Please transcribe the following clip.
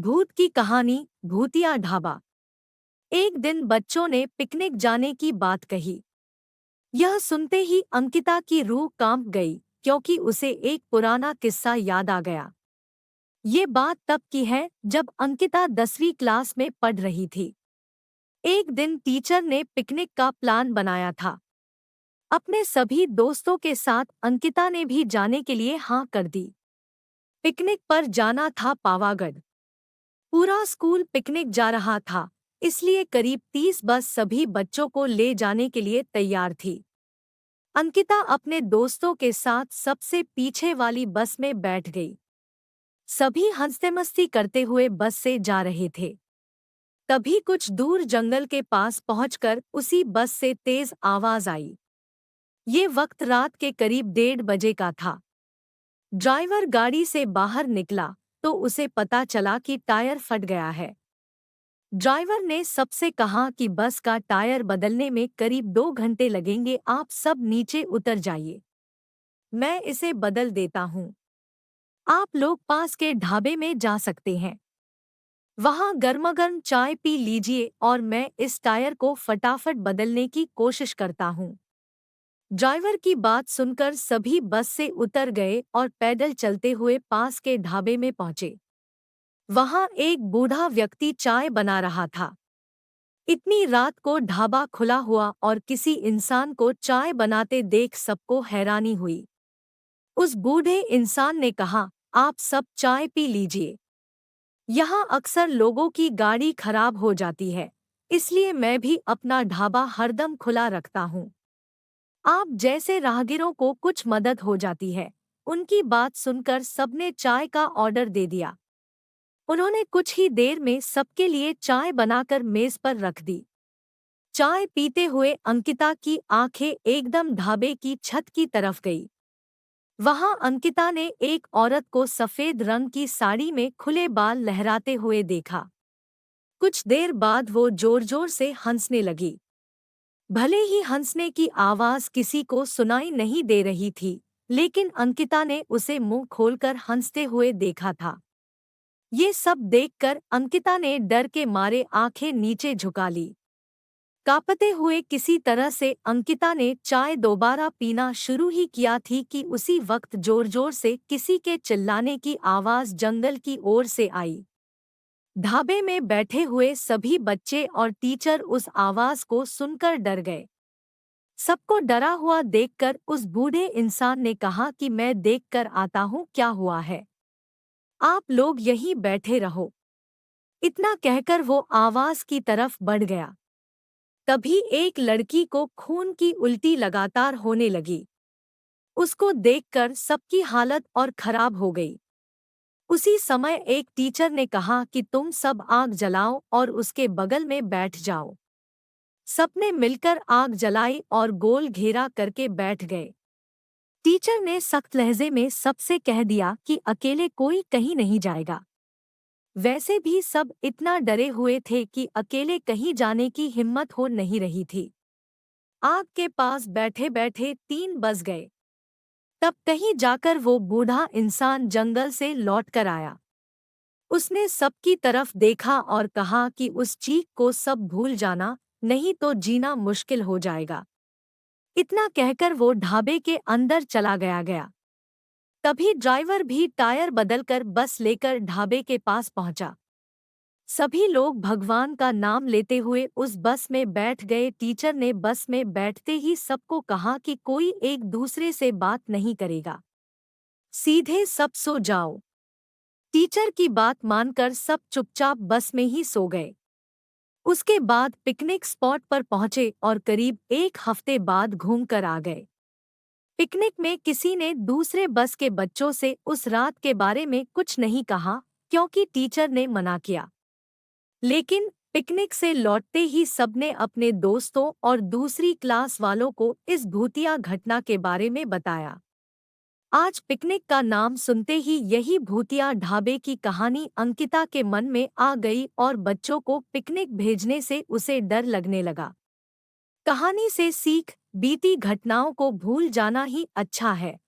भूत की कहानी भूतिया ढाबा। एक दिन बच्चों ने पिकनिक जाने की बात कही। यह सुनते ही अंकिता की रूह कांप गई, क्योंकि उसे एक पुराना किस्सा याद आ गया। ये बात तब की है जब अंकिता 10वीं क्लास में पढ़ रही थी। एक दिन टीचर ने पिकनिक का प्लान बनाया था। अपने सभी दोस्तों के साथ अंकिता ने भी जाने के लिए हाँ कर दी। पिकनिक पर जाना था पावागढ़। पूरा स्कूल पिकनिक जा रहा था, इसलिए करीब 30 बस सभी बच्चों को ले जाने के लिए तैयार थी। अंकिता अपने दोस्तों के साथ सबसे पीछे वाली बस में बैठ गई। सभी हंसते मस्ती करते हुए बस से जा रहे थे। तभी कुछ दूर जंगल के पास पहुंचकर उसी बस से तेज आवाज आई। ये वक्त रात के करीब 1:30 का था। ड्राइवर गाड़ी से बाहर निकला तो उसे पता चला कि टायर फट गया है। ड्राइवर ने सबसे कहा कि बस का टायर बदलने में करीब 2 घंटे लगेंगे, आप सब नीचे उतर जाइए, मैं इसे बदल देता हूँ। आप लोग पास के ढाबे में जा सकते हैं, वहाँ गर्मागर्म चाय पी लीजिए और मैं इस टायर को फटाफट बदलने की कोशिश करता हूँ। ड्राइवर की बात सुनकर सभी बस से उतर गए और पैदल चलते हुए पास के ढाबे में पहुँचे। वहाँ एक बूढ़ा व्यक्ति चाय बना रहा था। इतनी रात को ढाबा खुला हुआ और किसी इंसान को चाय बनाते देख सबको हैरानी हुई। उस बूढ़े इंसान ने कहा, आप सब चाय पी लीजिए। यहाँ अक्सर लोगों की गाड़ी खराब हो जाती है, इसलिए मैं भी अपना ढाबा हरदम खुला रखता हूँ। आप जैसे राहगीरों को कुछ मदद हो जाती है। उनकी बात सुनकर सबने चाय का ऑर्डर दे दिया। उन्होंने कुछ ही देर में सबके लिए चाय बनाकर मेज पर रख दी। चाय पीते हुए अंकिता की आंखें एकदम ढाबे की छत की तरफ गई। वहां अंकिता ने एक औरत को सफेद रंग की साड़ी में खुले बाल लहराते हुए देखा। कुछ देर बाद वो जोर जोर से हंसने लगी। भले ही हंसने की आवाज किसी को सुनाई नहीं दे रही थी, लेकिन अंकिता ने उसे मुंह खोलकर हंसते हुए देखा था। ये सब देखकर अंकिता ने डर के मारे आंखें नीचे झुका ली। कांपते हुए किसी तरह से अंकिता ने चाय दोबारा पीना शुरू ही किया थी कि उसी वक्त जोर जोर से किसी के चिल्लाने की आवाज जंगल की ओर से आई। ढाबे में बैठे हुए सभी बच्चे और टीचर उस आवाज को सुनकर डर गए। सबको डरा हुआ देखकर उस बूढ़े इंसान ने कहा कि मैं देखकर आता हूँ क्या हुआ है, आप लोग यहीं बैठे रहो। इतना कहकर वो आवाज की तरफ बढ़ गया। तभी एक लड़की को खून की उल्टी लगातार होने लगी। उसको देखकर सबकी हालत और खराब हो गई। उसी समय एक टीचर ने कहा कि तुम सब आग जलाओ और उसके बगल में बैठ जाओ। सबने मिलकर आग जलाई और गोल घेरा करके बैठ गए। टीचर ने सख्त लहजे में सबसे कह दिया कि अकेले कोई कहीं नहीं जाएगा। वैसे भी सब इतना डरे हुए थे कि अकेले कहीं जाने की हिम्मत हो नहीं रही थी। आग के पास बैठे बैठे 3 बज गए। तब कहीं जाकर वो बूढ़ा इंसान जंगल से लौट कर आया। उसने सबकी तरफ देखा और कहा कि उस चीख को सब भूल जाना, नहीं तो जीना मुश्किल हो जाएगा। इतना कहकर वो ढाबे के अंदर चला गया। तभी ड्राइवर भी टायर बदलकर बस लेकर ढाबे के पास पहुंचा। सभी लोग भगवान का नाम लेते हुए उस बस में बैठ गए। टीचर ने बस में बैठते ही सबको कहा कि कोई एक दूसरे से बात नहीं करेगा, सीधे सब सो जाओ। टीचर की बात मानकर सब चुपचाप बस में ही सो गए। उसके बाद पिकनिक स्पॉट पर पहुंचे और करीब 1 हफ्ते बाद घूम कर आ गए। पिकनिक में किसी ने दूसरे बस के बच्चों से उस रात के बारे में कुछ नहीं कहा, क्योंकि टीचर ने मना किया। लेकिन पिकनिक से लौटते ही सबने अपने दोस्तों और दूसरी क्लास वालों को इस भूतिया घटना के बारे में बताया। आज पिकनिक का नाम सुनते ही यही भूतिया ढाबे की कहानी अंकिता के मन में आ गई और बच्चों को पिकनिक भेजने से उसे डर लगने लगा। कहानी से सीख, बीती घटनाओं को भूल जाना ही अच्छा है।